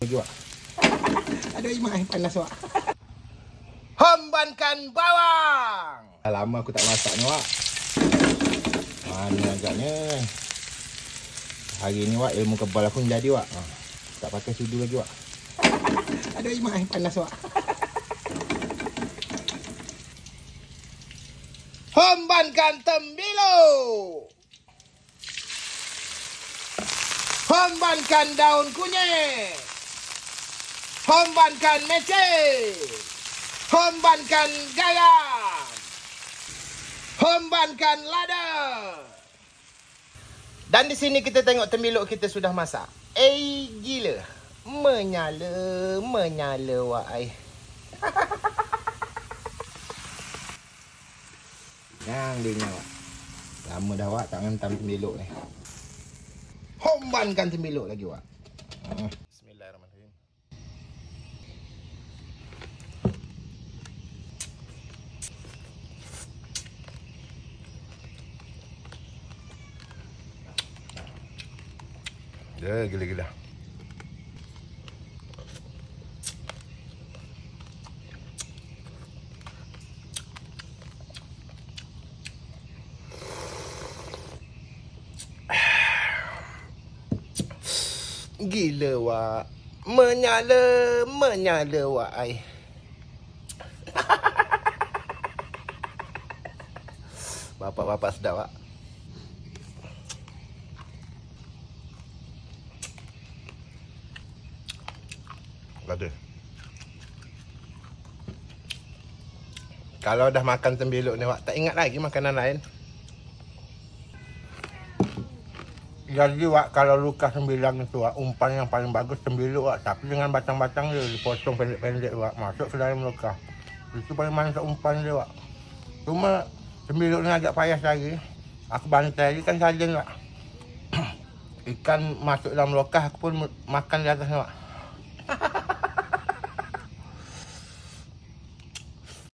Lagi wak. Aduh imak panas wak. Hombankan bawang. Dah lama aku tak masak ni wak. Mana agaknya. Hari ni wak ilmu kebal aku jadi wak. Tak pakai sudu lagi wak. Aduh imak panas wak. Hombankan tembilu. Hombankan daun kunyit. Hombankan mecin. Hombankan garam. Hombankan lada. Dan di sini kita tengok tembiluk kita sudah masak. Gila. Menyala wak ai. Yang dia wak. Lama dah wak tak ngentam tembiluk ni. Hombankan tembiluk lagi wak. Bismillahirrahmanirrahim. Ya, gila-gila. Gila wak. Menyala wak ai. Bapak-bapak sedap wak. Ada. Kalau dah makan tembiluk ni wak, tak ingat lagi makanan lain. Jadi wak, kalau luka sembilang itu wak, umpan yang paling bagus tembiluk wak. Tapi dengan batang-batang dia dipotong pendek-pendek wak, masuk ke dalam luka. Itu paling manis umpan dia wak. Cuma tembiluk ni agak payah lagi. Aku bantai ikan sarden wak. Ikan masuk dalam lokah, aku pun makan di atasnya wak.